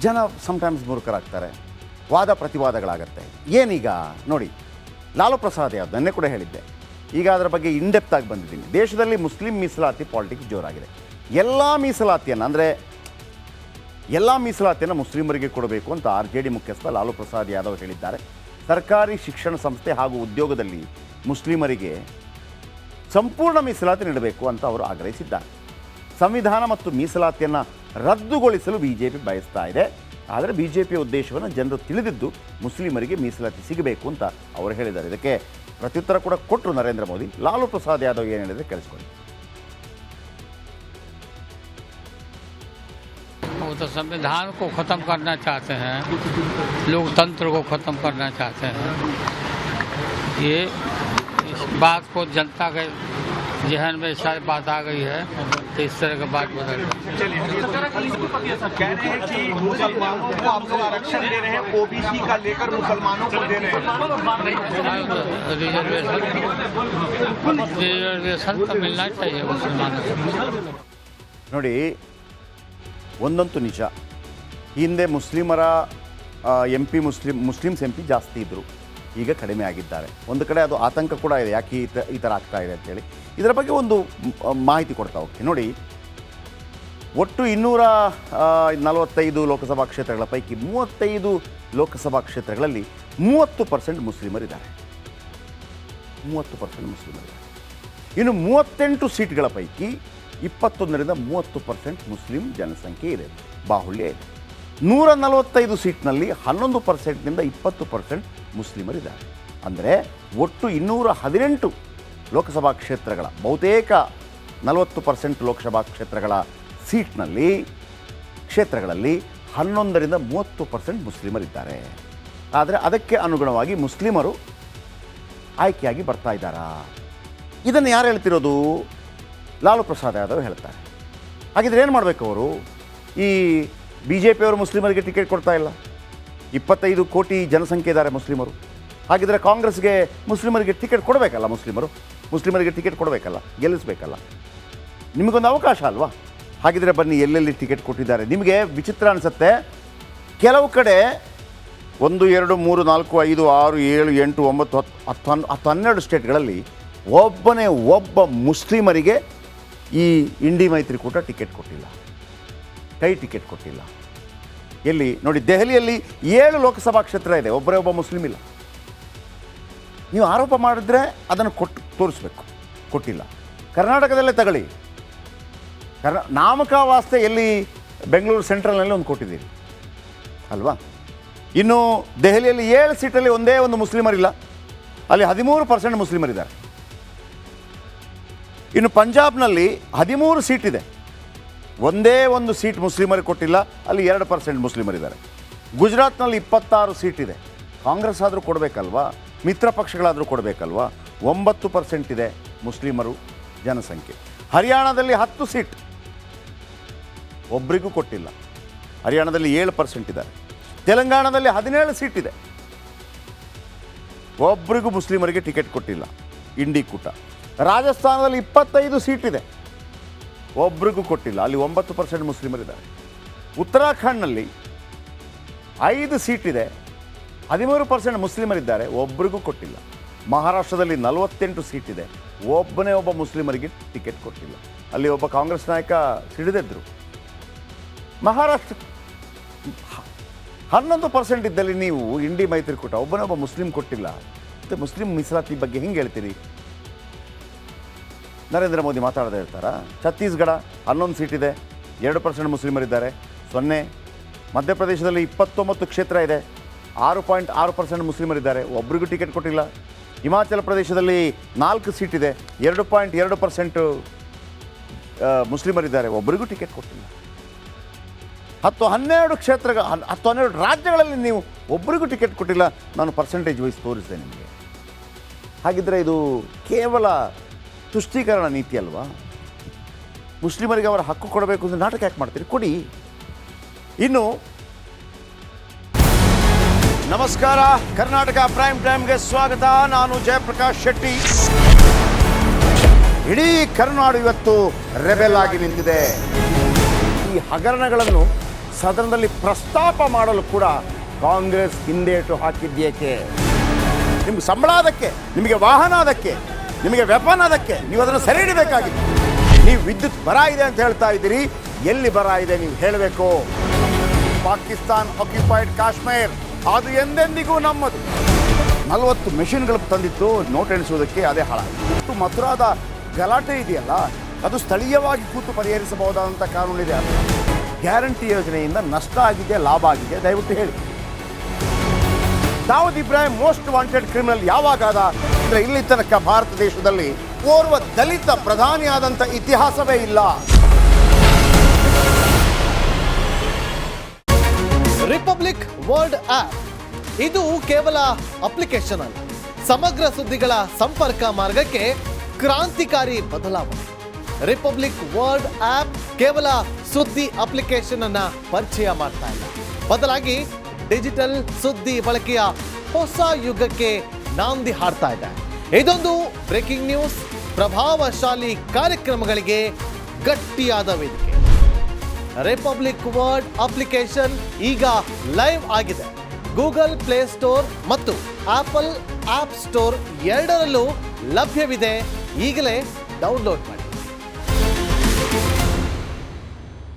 ಜನ ಸಮ್ಟೈಮ್ಸ್ ಮೂರ್ಖರಾಗ್ತಾರೆ, ವಾದ ಪ್ರತಿವಾದಗಳಾಗತ್ತೆ. ಏನೀಗ ನೋಡಿ, ಲಾಲು ಪ್ರಸಾದ್ ಯಾದವ್ ನೆನ್ನೆ ಕೂಡ ಹೇಳಿದ್ದೆ, ಈಗ ಅದರ ಬಗ್ಗೆ ಇನ್ಡೆಪ್ತ್ ಆಗಿ ಬಂದಿದ್ದೀನಿ. ದೇಶದಲ್ಲಿ ಮುಸ್ಲಿಂ ಮೀಸಲಾತಿ ಪಾಲಿಟಿಕ್ಸ್ ಜೋರಾಗಿದೆ. ಎಲ್ಲ ಮೀಸಲಾತಿಯನ್ನು ಮುಸ್ಲಿಮರಿಗೆ ಕೊಡಬೇಕು ಅಂತ RJD ಮುಖ್ಯಸ್ಥ ಲಾಲು ಪ್ರಸಾದ್ ಯಾದವ್ ಹೇಳಿದ್ದಾರೆ. ಸರ್ಕಾರಿ ಶಿಕ್ಷಣ ಸಂಸ್ಥೆ ಹಾಗೂ ಉದ್ಯೋಗದಲ್ಲಿ ಮುಸ್ಲಿಮರಿಗೆ ಸಂಪೂರ್ಣ ಮೀಸಲಾತಿ ನೀಡಬೇಕು ಅಂತ ಅವರು ಆಗ್ರಹಿಸಿದ್ದಾರೆ. ಸಂವಿಧಾನ ಮತ್ತು ಮೀಸಲಾತಿಯನ್ನು ರದ್ದುಗೊಳಿಸಲು BJP ಬಯಸ್ತಾ ಇದೆ. ಆದರೆ BJPಯ ಉದ್ದೇಶವನ್ನು ಜನರು ತಿಳಿದಿದ್ದು ಮುಸ್ಲಿಮರಿಗೆ ಮೀಸಲಾತಿ ಸಿಗಬೇಕು ಅಂತ ಅವರು ಹೇಳಿದ್ದಾರೆ. ಇದಕ್ಕೆ ಪ್ರತ್ಯುತ್ತರ ಕೂಡ ಕೊಟ್ಟರು ನರೇಂದ್ರ ಮೋದಿ. ಲಾಲು ಪ್ರಸಾದ್ ಯಾದವ್ ಏನು ಹೇಳಿದರೆ ಕೇಳಿಸ್ಕೊಳ್ಳಿ. वो तो संविधान को ख़त्म करना चाहते हैं, लोकतंत्र को ख़त्म करना चाहते हैं. ये इस बात को जनता के जहन में शायद बात आ गई है, तो इस तरह का बात बदल रही कह रहे हैं कि मुसलमानों को आप लोग आरक्षण दे रहे हैं, OBC का लेकर मुसलमानों को दे रहे हैं. रिजर्वेशन तो मिलना चाहिए मुसलमानों को. ನೋಡಿ, ಒಂದಂತೂ ನಿಜ, ಹಿಂದೆ ಮುಸ್ಲಿಮರ ಮುಸ್ಲಿಮ್ಸ್ MP ಜಾಸ್ತಿ ಇದ್ದರು, ಈಗ ಕಡಿಮೆ ಆಗಿದ್ದಾರೆ. ಒಂದು ಕಡೆ ಅದು ಆತಂಕ ಕೂಡ ಇದೆ, ಯಾಕೆ ಈ ಥರ ಆಗ್ತಾ ಇದೆ ಅಂತೇಳಿ. ಇದರ ಬಗ್ಗೆ ಒಂದು ಮಾಹಿತಿ ಕೊಡ್ತಾ ಹೋಗ್ತೀನಿ. ನೋಡಿ, ಒಟ್ಟು 245 ಲೋಕಸಭಾ ಕ್ಷೇತ್ರಗಳ ಪೈಕಿ 35 ಲೋಕಸಭಾ ಕ್ಷೇತ್ರಗಳಲ್ಲಿ 30% ಮುಸ್ಲಿಮರಿದ್ದಾರೆ. 30% ಮುಸ್ಲಿಮರಿದ್ದಾರೆ. ಇನ್ನು 38 ಸೀಟ್ಗಳ ಪೈಕಿ 21ರಿಂದ 30% ಮುಸ್ಲಿಂ ಜನಸಂಖ್ಯೆ ಇದೆ, ಬಾಹುಳ್ಯ ಇದೆ. 145 ಸೀಟ್ನಲ್ಲಿ 11%ನಿಂದ 20% ಮುಸ್ಲಿಮರಿದ್ದಾರೆ. ಅಂದರೆ ಒಟ್ಟು 218 ಲೋಕಸಭಾ ಕ್ಷೇತ್ರಗಳ ಬಹುತೇಕ 40% ಲೋಕಸಭಾ ಕ್ಷೇತ್ರಗಳಲ್ಲಿ 11ರಿಂದ 30% ಮುಸ್ಲಿಮರಿದ್ದಾರೆ. ಆದರೆ ಅದಕ್ಕೆ ಅನುಗುಣವಾಗಿ ಮುಸ್ಲಿಮರು ಆಯ್ಕೆಯಾಗಿ ಬರ್ತಾ ಇದ್ದಾರಾ? ಇದನ್ನು ಯಾರು ಹೇಳ್ತಿರೋದು? ಲಾಲು ಪ್ರಸಾದ್ ಯಾದವ್ ಹೇಳ್ತಾರೆ. ಹಾಗಿದ್ರೆ ಏನು ಮಾಡಬೇಕು ಅವರು? ಈ BJPಯವರು ಮುಸ್ಲಿಮರಿಗೆ ಟಿಕೆಟ್ ಕೊಡ್ತಾ ಇಲ್ಲ. 25 ಕೋಟಿ ಜನಸಂಖ್ಯೆ ಇದ್ದಾರೆ ಮುಸ್ಲಿಮರು. ಹಾಗಿದ್ರೆ ಕಾಂಗ್ರೆಸ್ಗೆ ಮುಸ್ಲಿಮರಿಗೆ ಟಿಕೆಟ್ ಕೊಡಬೇಕಲ್ಲ, ಮುಸ್ಲಿಮರಿಗೆ ಟಿಕೆಟ್ ಕೊಡಬೇಕಲ್ಲ, ಗೆಲ್ಲಿಸಬೇಕಲ್ಲ. ನಿಮಗೊಂದು ಅವಕಾಶ ಅಲ್ವಾ? ಹಾಗಿದ್ರೆ ಬನ್ನಿ, ಎಲ್ಲೆಲ್ಲಿ ಟಿಕೆಟ್ ಕೊಟ್ಟಿದ್ದಾರೆ. ನಿಮಗೆ ವಿಚಿತ್ರ ಅನಿಸುತ್ತೆ, ಕೆಲವು ಕಡೆ 1, 2, 3, 4, 5, 6, 7, 8, 9, 10, 12 ಸ್ಟೇಟ್ಗಳಲ್ಲಿ ಒಬ್ಬ ಮುಸ್ಲಿಮರಿಗೆ ಈ ಇಂಡಿ ಮೈತ್ರಿಕೂಟ ಟಿಕೆಟ್ ಕೊಟ್ಟಿಲ್ಲ, ಕೈ ಟಿಕೆಟ್ ಕೊಟ್ಟಿಲ್ಲ. ಎಲ್ಲಿ ನೋಡಿ, ದೆಹಲಿಯಲ್ಲಿ 7 ಲೋಕಸಭಾ ಕ್ಷೇತ್ರ ಇದೆ, ಒಬ್ಬ ಮುಸ್ಲಿಂ ಇಲ್ಲ. ನೀವು ಆರೋಪ ಮಾಡಿದ್ರೆ ಅದನ್ನು ತೋರಿಸ್ಬೇಕು, ಕೊಟ್ಟಿಲ್ಲ. ಕರ್ನಾಟಕದಲ್ಲೇ ತಗೊಳ್ಳಿ, ನಾಮಕಾವಾಸ್ತೆ ಎಲ್ಲಿ ಬೆಂಗಳೂರು ಸೆಂಟ್ರಲ್ನಲ್ಲಿ ಒಂದು ಕೊಟ್ಟಿದ್ದೀರಿ ಅಲ್ವಾ? ಇನ್ನು ದೆಹಲಿಯಲ್ಲಿ 7 ಸೀಟಲ್ಲಿ ಒಂದೇ ಒಂದು ಮುಸ್ಲಿಮರಿಲ್ಲ, ಅಲ್ಲಿ 13% ಮುಸ್ಲಿಮರಿದ್ದಾರೆ. ಇನ್ನು ಪಂಜಾಬ್ನಲ್ಲಿ 13 ಸೀಟ್ ಇದೆ, ಒಂದೇ ಒಂದು ಸೀಟ್ ಮುಸ್ಲಿಮರಿಗೆ ಕೊಟ್ಟಿಲ್ಲ, ಅಲ್ಲಿ 2% ಮುಸ್ಲಿಮರಿದ್ದಾರೆ. ಗುಜರಾತ್ನಲ್ಲಿ 26 ಸೀಟ್ ಇದೆ, ಕಾಂಗ್ರೆಸ್ ಆದರೂ ಕೊಡಬೇಕಲ್ವಾ, ಮಿತ್ರ ಪಕ್ಷಗಳಾದರೂ ಕೊಡಬೇಕಲ್ವಾ, 9% ಇದೆ ಮುಸ್ಲಿಮರು ಜನಸಂಖ್ಯೆ. ಹರಿಯಾಣದಲ್ಲಿ 10 ಸೀಟ್, ಒಬ್ಬರಿಗೂ ಕೊಟ್ಟಿಲ್ಲ, ಹರಿಯಾಣದಲ್ಲಿ 7% ಇದ್ದಾರೆ. ತೆಲಂಗಾಣದಲ್ಲಿ 17 ಸೀಟ್ ಇದೆ, ಒಬ್ಬರಿಗೂ ಮುಸ್ಲಿಮರಿಗೆ ಟಿಕೆಟ್ ಕೊಟ್ಟಿಲ್ಲ, ಇಂಡಿ ಕೂಟ. ರಾಜಸ್ಥಾನದಲ್ಲಿ 25 ಸೀಟ್ ಇದೆ, ಒಬ್ರಿಗೂ ಕೊಟ್ಟಿಲ್ಲ, ಅಲ್ಲಿ 9% ಮುಸ್ಲಿಮರಿದ್ದಾರೆ. ಉತ್ತರಾಖಂಡ್ನಲ್ಲಿ 5 ಸೀಟ್ ಇದೆ, 13% ಮುಸ್ಲಿಮರಿದ್ದಾರೆ, ಒಬ್ರಿಗೂ ಕೊಟ್ಟಿಲ್ಲ. ಮಹಾರಾಷ್ಟ್ರದಲ್ಲಿ 48 ಸೀಟ್ ಇದೆ, ಒಬ್ಬ ಮುಸ್ಲಿಮರಿಗೆ ಟಿಕೆಟ್ ಕೊಟ್ಟಿಲ್ಲ, ಅಲ್ಲಿ ಒಬ್ಬ ಕಾಂಗ್ರೆಸ್ ನಾಯಕ ಸಿಡಿದೆದ್ರು. ಮಹಾರಾಷ್ಟ್ರ 11% ಇದ್ದಲ್ಲಿ ನೀವು ಇಂಡಿ ಮೈತ್ರಿಕೂಟ ಒಬ್ಬ ಮುಸ್ಲಿಂ ಕೊಟ್ಟಿಲ್ಲ, ಮತ್ತು ಮುಸ್ಲಿಂ ಮೀಸಲಾತಿ ಬಗ್ಗೆ ಹೆಂಗೆ ಹೇಳ್ತೀರಿ? ನರೇಂದ್ರ ಮೋದಿ ಮಾತಾಡದೇ ಇರ್ತಾರಾ? ಛತ್ತೀಸ್ಗಢ 11 ಸೀಟ್ ಇದೆ, 2% ಮುಸ್ಲಿಮರಿದ್ದಾರೆ, 0. ಮಧ್ಯಪ್ರದೇಶದಲ್ಲಿ 29 ಕ್ಷೇತ್ರ ಇದೆ, 6.6% ಮುಸ್ಲಿಮರಿದ್ದಾರೆ, ಒಬ್ರಿಗೂ ಟಿಕೆಟ್ ಕೊಟ್ಟಿಲ್ಲ. ಹಿಮಾಚಲ ಪ್ರದೇಶದಲ್ಲಿ 4 ಸೀಟ್ ಇದೆ, 2.2% ಮುಸ್ಲಿಮರಿದ್ದಾರೆ, ಒಬ್ರಿಗೂ ಟಿಕೆಟ್ ಕೊಟ್ಟಿಲ್ಲ. 10-12 ರಾಜ್ಯಗಳಲ್ಲಿ ನೀವು ಒಬ್ರಿಗೂ ಟಿಕೆಟ್ ಕೊಟ್ಟಿಲ್ಲ. ನಾನು ಪರ್ಸೆಂಟೇಜ್ ವೈಸ್ ತೋರಿಸಿದೆ ನಿಮಗೆ. ಹಾಗಿದ್ರೆ ಇದು ಕೇವಲ ತುಷ್ಟೀಕರಣ ನೀತಿ ಅಲ್ವಾ? ಮುಸ್ಲಿಮರಿಗೆ ಅವರ ಹಕ್ಕು ಕೊಡಬೇಕು ಅಂದರೆ ನಾಟಕ ಯಾಕೆ ಮಾಡ್ತೀರಿ? ಕೊಡಿ. ಇನ್ನು ನಮಸ್ಕಾರ, ಕರ್ನಾಟಕ ಪ್ರೈಮ್ ಟೈಮ್ಗೆ ಸ್ವಾಗತ. ನಾನು ಜಯಪ್ರಕಾಶ್ ಶೆಟ್ಟಿ. ಇಡೀ ಕರುನಾಡು ಇವತ್ತು ರೆಬೆಲ್ ಆಗಿ ನಿಂತಿದೆ. ಈ ಹಗರಣಗಳನ್ನು ಸದನದಲ್ಲಿ ಪ್ರಸ್ತಾಪ ಮಾಡಲು ಕೂಡ ಕಾಂಗ್ರೆಸ್ ಹಿಂದೇಟು ಹಾಕಿದ್ದೇಕೆ? ನಿಮ್ಗೆ ಸಂಬಳ ಅದಕ್ಕೆ, ನಿಮಗೆ ವಾಹನ ಅದಕ್ಕೆ, ನಿಮಗೆ ವೆಪನ್ ಅದಕ್ಕೆ, ನೀವು ಅದನ್ನು ಸೆರೆ ಹಿಡಬೇಕಾಗಿತ್ತು. ನೀವು ವಿದ್ಯುತ್ ಬರ ಇದೆ ಅಂತ ಹೇಳ್ತಾ ಇದ್ದೀರಿ, ಎಲ್ಲಿ ಬರ ಇದೆ ನೀವು ಹೇಳಬೇಕು. ಪಾಕಿಸ್ತಾನ್ ಆಕ್ಯುಪೈಡ್ ಕಾಶ್ಮೀರ್ ಅದು ಎಂದೆಂದಿಗೂ ನಮ್ಮದು. 40 ಮೆಷಿನ್ಗಳು ತಂದಿತ್ತು ನೋಟ್ ಎಣಿಸುವುದಕ್ಕೆ, ಅದೇ ಹಾಳಾಯಿತು. ಮಥುರಾದ ಗಲಾಟೆ ಇದೆಯಲ್ಲ, ಅದು ಸ್ಥಳೀಯವಾಗಿ ಕೂತು ಪರಿಹರಿಸಬಹುದಾದಂಥ ಕಾನೂನಿದೆ. ಗ್ಯಾರಂಟಿ ಯೋಜನೆಯಿಂದ ನಷ್ಟ ಆಗಿದೆ, ಲಾಭ ಆಗಿದೆ, ದಯವಿಟ್ಟು ಹೇಳಿ. Dawood Ibrahim most wanted criminal ಯಾವಾಗಾದ ಅಂದರೆ ಇಲ್ಲಿ ತನಕ ಭಾರತ ದೇಶದಲ್ಲಿ ಓರ್ವ ದಲಿತ ಪ್ರಧಾನಿಯಾದಂಥ ಇತಿಹಾಸವೇ ಇಲ್ಲ. ರಿಪಬ್ಲಿಕ್ ವರ್ಲ್ಡ್ ಆಪ್ ಇದು ಕೇವಲ ಅಪ್ಲಿಕೇಶನ್ ಅಲ್ಲ, ಸಮಗ್ರ ಸುದ್ದಿಗಳ ಸಂಪರ್ಕ ಮಾರ್ಗಕ್ಕೆ ಕ್ರಾಂತಿಕಾರಿ ಬದಲಾವಣೆ. ರಿಪಬ್ಲಿಕ್ ವರ್ಲ್ಡ್ ಆಪ್ ಕೇವಲ ಸುದ್ದಿ ಅಪ್ಲಿಕೇಶನ್ ಅನ್ನ ಪರಿಚಯ ಮಾಡ್ತಾ ಇಲ್ಲ, ಬದಲಾಗಿ ಡಿಜಿಟಲ್ ಸುದ್ದಿ ಬಳಕೆಯ ಹೊಸ ಯುಗಕ್ಕೆ ನಾಂದಿ ಹಾಡ್ತಾ ಇದೆ. ಇದೊಂದು ಬ್ರೇಕಿಂಗ್ ನ್ಯೂಸ್, ಪ್ರಭಾವಶಾಲಿ ಕಾರ್ಯಕ್ರಮಗಳಿಗೆ ಗಟ್ಟಿಯಾದ ವೇದಿಕೆ. ರಿಪಬ್ಲಿಕ್ ವರ್ಲ್ಡ್ ಅಪ್ಲಿಕೇಶನ್ ಈಗ ಲೈವ್ ಆಗಿದೆ. ಗೂಗಲ್ ಪ್ಲೇ ಸ್ಟೋರ್ ಮತ್ತು ಆಪಲ್ ಆಪ್ ಸ್ಟೋರ್ ಎರಡರಲ್ಲೂ ಲಭ್ಯವಿದೆ. ಈಗಲೇ ಡೌನ್ಲೋಡ್ ಮಾಡಿ.